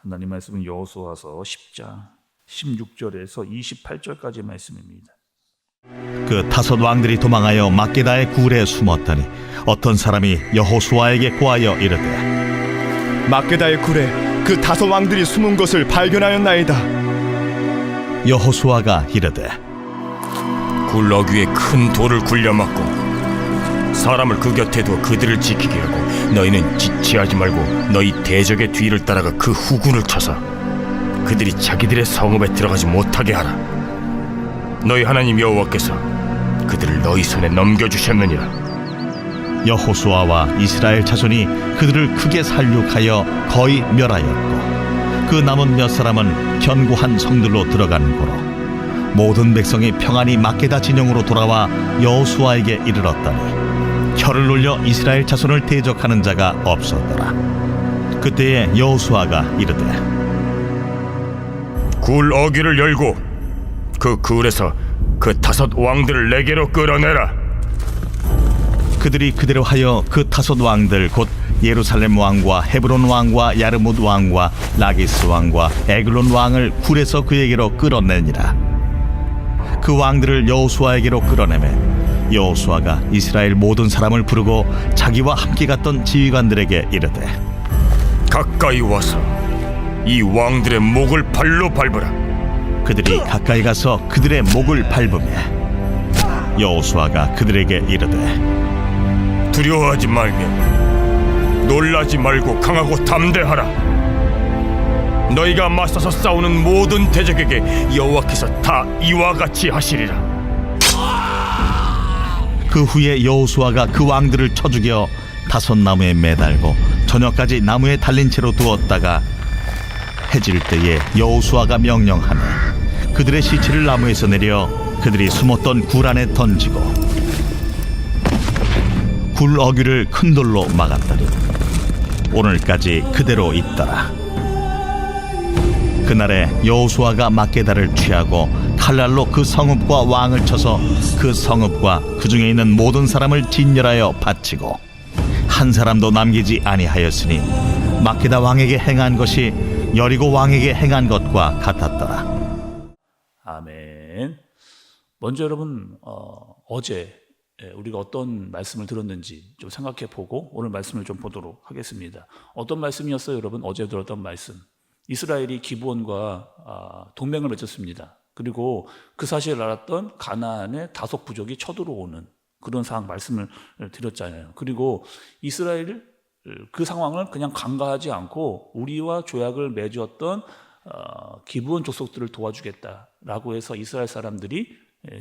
하나님 말씀은 여호수아서 10장 16절에서 28절까지 말씀입니다. 그 다섯 왕들이 도망하여 막게다의 굴에 숨었더니 어떤 사람이 여호수아에게 고하여 이르되 막게다의 굴에 그 다섯 왕들이 숨은 것을 발견하였나이다. 여호수아가 이르되 굴 어귀에 큰 돌을 굴려막고 사람을 그 곁에 두어 그들을 지키게 하고 너희는 지체하지 말고 너희 대적의 뒤를 따라가 그 후군을 쳐서 그들이 자기들의 성읍에 들어가지 못하게 하라. 너희 하나님 여호와께서 그들을 너희 손에 넘겨주셨느니라. 여호수아와 이스라엘 자손이 그들을 크게 살육하여 거의 멸하였고 그 남은 몇 사람은 견고한 성들로 들어간 고로 모든 백성이 평안히 막게다 진영으로 돌아와 여호수아에게 이르렀더니 혀를 놀려 이스라엘 자손을 대적하는 자가 없었더라. 그때에 여호수아가 이르되 굴 어귀를 열고 그 굴에서 그 다섯 왕들을 내게로 끌어내라. 그들이 그대로 하여 그 다섯 왕들 곧 예루살렘 왕과 헤브론 왕과 야르뭇 왕과 라기스 왕과 에글론 왕을 굴에서 그에게로 끌어내니라. 그 왕들을 여호수아에게로 끌어내매 여호수아가 이스라엘 모든 사람을 부르고 자기와 함께 갔던 지휘관들에게 이르되 가까이 와서 이 왕들의 목을 발로 밟으라. 그들이 가까이 가서 그들의 목을 밟으매 여호수아가 그들에게 이르되 두려워하지 말며 놀라지 말고 강하고 담대하라. 너희가 맞서서 싸우는 모든 대적에게 여호와께서 다 이와 같이 하시리라. 그 후에 여호수아가 그 왕들을 쳐 죽여 다섯 나무에 매달고 저녁까지 나무에 달린 채로 두었다가 해질 때에 여호수아가 명령하매 그들의 시체를 나무에서 내려 그들이 숨었던 굴 안에 던지고 굴 어귀를 큰 돌로 막았더니 오늘까지 그대로 있더라. 그날에 여호수아가 막게다를 취하고 칼날로 그 성읍과 왕을 쳐서 그 성읍과 그 중에 있는 모든 사람을 진멸하여 바치고 한 사람도 남기지 아니하였으니 막게다 왕에게 행한 것이 여리고 왕에게 행한 것과 같았더라. 아멘. 먼저 여러분 어제 우리가 어떤 말씀을 들었는지 좀 생각해 보고 오늘 말씀을 좀 보도록 하겠습니다. 어떤 말씀이었어요, 여러분? 어제 들었던 말씀. 이스라엘이 기브온과 동맹을 맺었습니다. 그리고 그 사실을 알았던 가나안의 다섯 부족이 쳐들어오는 그런 상황 말씀을 드렸잖아요. 그리고 이스라엘 그 상황을 그냥 간과하지 않고 우리와 조약을 맺었던 기브온 족속들을 도와주겠다라고 해서 이스라엘 사람들이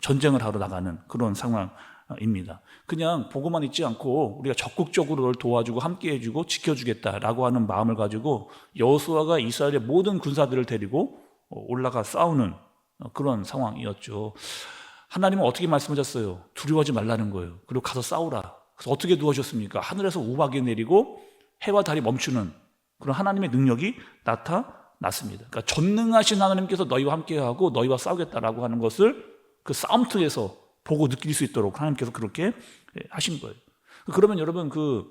전쟁을 하러 나가는 그런 상황입니다. 그냥 보고만 있지 않고 우리가 적극적으로 널 도와주고 함께 해주고 지켜주겠다라고 하는 마음을 가지고 여호수아가 이스라엘의 모든 군사들을 데리고 올라가 싸우는 그런 상황이었죠. 하나님은 어떻게 말씀하셨어요? 두려워하지 말라는 거예요. 그리고 가서 싸우라. 그래서 어떻게 도와주셨습니까? 하늘에서 우박이 내리고 해와 달이 멈추는 그런 하나님의 능력이 나타났습니다. 그러니까 전능하신 하나님께서 너희와 함께하고 너희와 싸우겠다라고 하는 것을 그 싸움터에서 보고 느낄 수 있도록 하나님께서 그렇게 하신 거예요. 그러면 여러분 그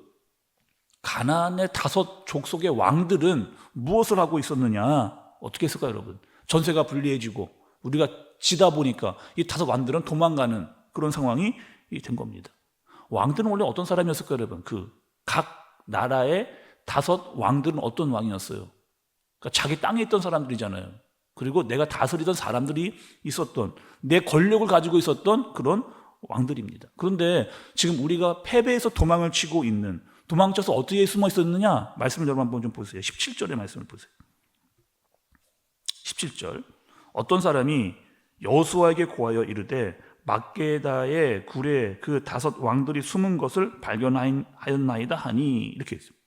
가나안의 다섯 족속의 왕들은 무엇을 하고 있었느냐? 어떻게 했을까요, 여러분? 전세가 불리해지고 우리가 지다 보니까 이 다섯 왕들은 도망가는 그런 상황이 된 겁니다. 왕들은 원래 어떤 사람이었을까요, 여러분? 그 각 나라의 다섯 왕들은 어떤 왕이었어요? 그러니까 자기 땅에 있던 사람들이잖아요. 그리고 내가 다스리던 사람들이 있었던 내 권력을 가지고 있었던 그런 왕들입니다. 그런데 지금 우리가 패배해서 도망을 치고 있는 도망쳐서 어디에 숨어 있었느냐? 말씀을 여러분 한번 좀 보세요. 17절의 말씀을 보세요. 17절 어떤 사람이 여호수아에게 고하여 이르되 막게다의 굴에 그 다섯 왕들이 숨은 것을 발견하였나이다 하니 이렇게 했습니다.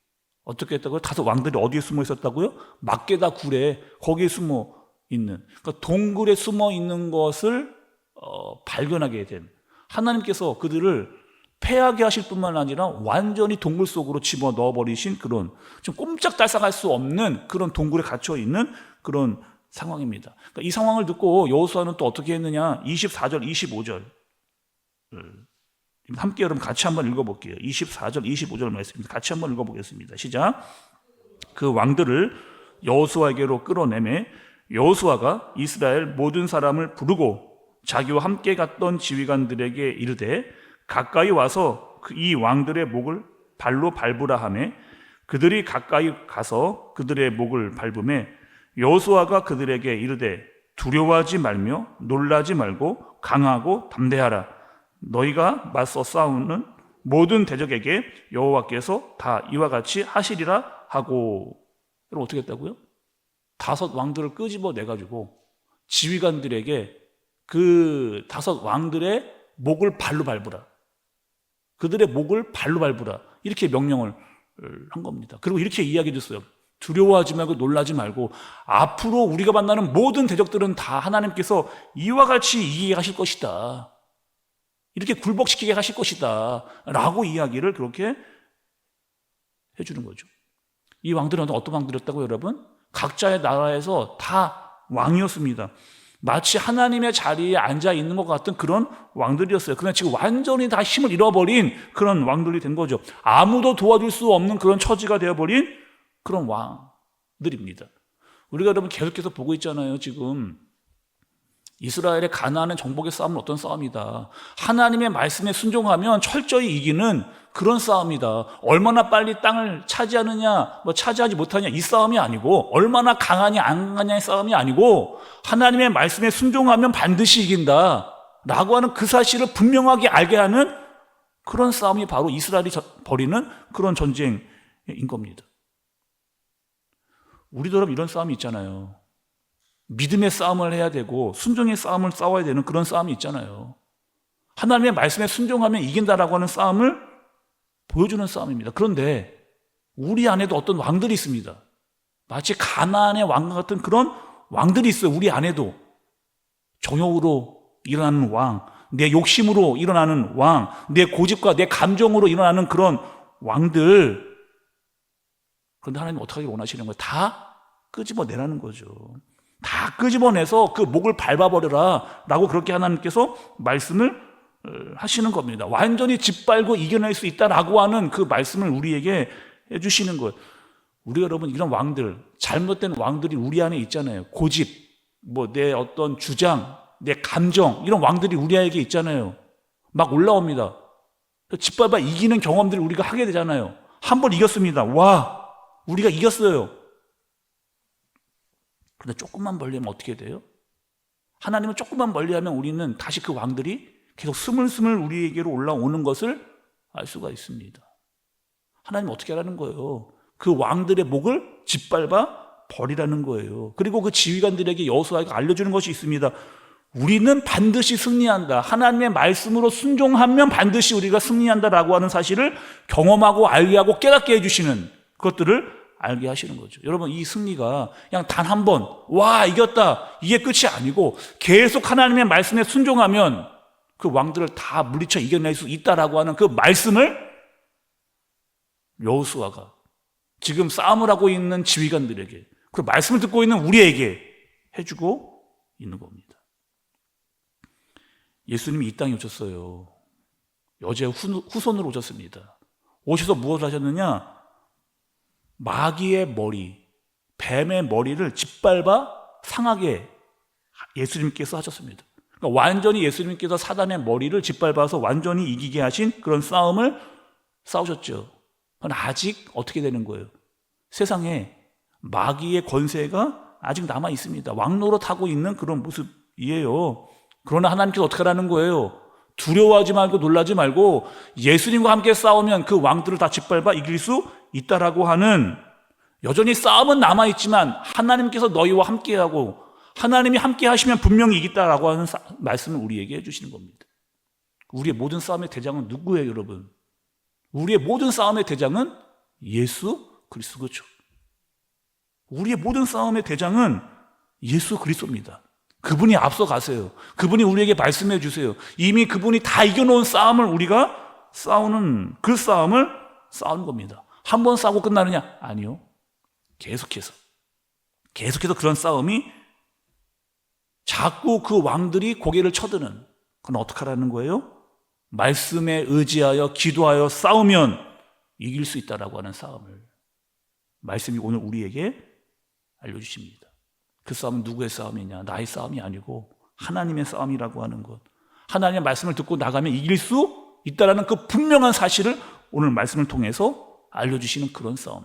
어떻게 했다고요? 다섯 왕들이 어디에 숨어 있었다고요? 막게다 굴에 거기에 숨어 있는 그러니까 동굴에 숨어 있는 것을 발견하게 된 하나님께서 그들을 패하게 하실 뿐만 아니라 완전히 동굴 속으로 집어넣어 버리신 그런 좀 꼼짝달싹할 수 없는 그런 동굴에 갇혀 있는 그런 상황입니다. 그러니까 이 상황을 듣고 여호수아는 또 어떻게 했느냐? 24절, 25절 함께 여러분 같이 한번 읽어볼게요. 24절, 25절 말씀입니다. 같이 한번 읽어보겠습니다. 시작. 그 왕들을 여호수아에게로 끌어내매 여호수아가 이스라엘 모든 사람을 부르고 자기와 함께 갔던 지휘관들에게 이르되 가까이 와서 이 왕들의 목을 발로 밟으라 하매 그들이 가까이 가서 그들의 목을 밟음에 여호수아가 그들에게 이르되 두려워하지 말며 놀라지 말고 강하고 담대하라. 너희가 맞서 싸우는 모든 대적에게 여호와께서 다 이와 같이 하시리라 하고. 여러분 어떻게 했다고요? 5 왕들을 끄집어내가지고 지휘관들에게 그 5 왕들의 목을 발로 밟으라. 그들의 목을 발로 밟으라. 이렇게 명령을 한 겁니다. 그리고 이렇게 이야기했어요. 두려워하지 말고 놀라지 말고 앞으로 우리가 만나는 모든 대적들은 다 하나님께서 이와 같이 이기게 하실 것이다. 이렇게 굴복시키게 하실 것이다. 라고 이야기를 그렇게 해주는 거죠. 이 왕들은 어떤 왕들이었다고 여러분? 각자의 나라에서 다 왕이었습니다. 마치 하나님의 자리에 앉아 있는 것 같은 그런 왕들이었어요. 그러나 지금 완전히 다 힘을 잃어버린 그런 왕들이 된 거죠. 아무도 도와줄 수 없는 그런 처지가 되어버린 그런 왕들입니다. 우리가 여러분 계속해서 보고 있잖아요. 지금 이스라엘의 가나안의 정복의 싸움은 어떤 싸움이다. 하나님의 말씀에 순종하면 철저히 이기는 그런 싸움이다. 얼마나 빨리 땅을 차지하느냐, 차지하지 못하냐 이 싸움이 아니고 얼마나 강하냐 안 강하냐의 싸움이 아니고 하나님의 말씀에 순종하면 반드시 이긴다 라고 하는 그 사실을 분명하게 알게 하는 그런 싸움이 바로 이스라엘이 벌이는 그런 전쟁인 겁니다. 우리도 여러분 이런 싸움이 있잖아요. 믿음의 싸움을 해야 되고 순종의 싸움을 싸워야 되는 그런 싸움이 있잖아요. 하나님의 말씀에 순종하면 이긴다라고 하는 싸움을 보여주는 싸움입니다. 그런데 우리 안에도 어떤 왕들이 있습니다. 마치 가나안의 왕과 같은 그런 왕들이 있어요. 우리 안에도 정욕으로 일어나는 왕, 내 욕심으로 일어나는 왕, 내 고집과 내 감정으로 일어나는 그런 왕들. 그런데 하나님 어떻게 하길 원하시는 거예요? 다 끄집어내라는 거죠. 다 끄집어내서 그 목을 밟아버려라 라고 그렇게 하나님께서 말씀을 하시는 겁니다. 완전히 짓밟고 이겨낼 수 있다라고 하는 그 말씀을 우리에게 해주시는 거예요. 우리 여러분 이런 왕들, 잘못된 왕들이 우리 안에 있잖아요. 고집, 내 어떤 주장, 내 감정 이런 왕들이 우리에게 있잖아요. 막 올라옵니다. 짓밟아 이기는 경험들을 우리가 하게 되잖아요. 한 번 이겼습니다. 와, 우리가 이겼어요. 그런데 조금만 멀리하면 어떻게 돼요? 하나님은 조금만 멀리하면 우리는 다시 그 왕들이 계속 스물스물 우리에게로 올라오는 것을 알 수가 있습니다. 하나님은 어떻게 하라는 거예요? 그 왕들의 목을 짓밟아 버리라는 거예요. 그리고 그 지휘관들에게 여호수아가 알려주는 것이 있습니다. 우리는 반드시 승리한다. 하나님의 말씀으로 순종하면 반드시 우리가 승리한다라고 하는 사실을 경험하고 알게 하고 깨닫게 해주시는 것들을 알게 하시는 거죠. 여러분 이 승리가 그냥 단 한 번 와 이겼다 이게 끝이 아니고 계속 하나님의 말씀에 순종하면 그 왕들을 다 물리쳐 이겨낼 수 있다라고 하는 그 말씀을 여호수아가 지금 싸움을 하고 있는 지휘관들에게 그 말씀을 듣고 있는 우리에게 해주고 있는 겁니다. 예수님이 이 땅에 오셨어요. 여자의 후손으로 오셨습니다. 오셔서 무엇을 하셨느냐? 마귀의 머리, 뱀의 머리를 짓밟아 상하게 예수님께서 하셨습니다. 그러니까 완전히 예수님께서 사단의 머리를 짓밟아서 완전히 이기게 하신 그런 싸움을 싸우셨죠. 그러나 아직 어떻게 되는 거예요? 세상에 마귀의 권세가 아직 남아 있습니다. 왕노릇하고 있는 그런 모습이에요. 그러나 하나님께서 어떻게 하라는 거예요? 두려워하지 말고 놀라지 말고 예수님과 함께 싸우면 그 왕들을 다 짓밟아 이길 수 있다라고 하는, 여전히 싸움은 남아있지만 하나님께서 너희와 함께하고 하나님이 함께 하시면 분명히 이기다라고 하는 말씀을 우리에게 해주시는 겁니다. 우리의 모든 싸움의 대장은 누구예요, 여러분? 우리의 모든 싸움의 대장은 예수 그리스도죠. 우리의 모든 싸움의 대장은 예수 그리스도입니다. 그분이 앞서 가세요. 그분이 우리에게 말씀해 주세요. 이미 그분이 다 이겨놓은 싸움을 우리가 싸우는 그 싸움을 싸우는 겁니다. 한 번 싸우고 끝나느냐? 아니요. 계속해서 그런 싸움이 자꾸 그 왕들이 고개를 쳐드는, 그건 어떻게 하라는 거예요? 말씀에 의지하여 기도하여 싸우면 이길 수 있다라고 하는 싸움을 말씀이 오늘 우리에게 알려주십니다. 그 싸움은 누구의 싸움이냐? 나의 싸움이 아니고 하나님의 싸움이라고 하는 것. 하나님의 말씀을 듣고 나가면 이길 수 있다라는 그 분명한 사실을 오늘 말씀을 통해서 알려주시는 그런 싸움.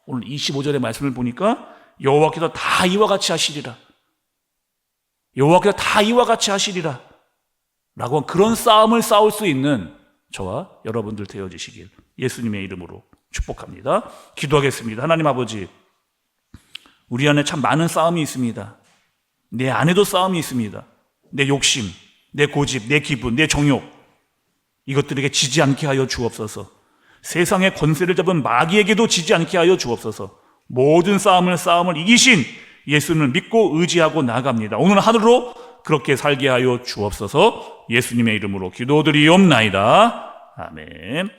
오늘 25절의 말씀을 보니까 여호와께서 다 이와 같이 하시리라. 여호와께서 다 이와 같이 하시리라. 라고 그런 싸움을 싸울 수 있는 저와 여러분들 되어주시길 예수님의 이름으로 축복합니다. 기도하겠습니다. 하나님 아버지, 우리 안에 참 많은 싸움이 있습니다. 내 안에도 싸움이 있습니다. 내 욕심, 내 고집, 내 기분, 내 정욕, 이것들에게 지지 않게 하여 주옵소서. 세상의 권세를 잡은 마귀에게도 지지 않게 하여 주옵소서. 모든 싸움을 이기신 예수님을 믿고 의지하고 나갑니다. 오늘 하루로 그렇게 살게 하여 주옵소서. 예수님의 이름으로 기도드리옵나이다. 아멘.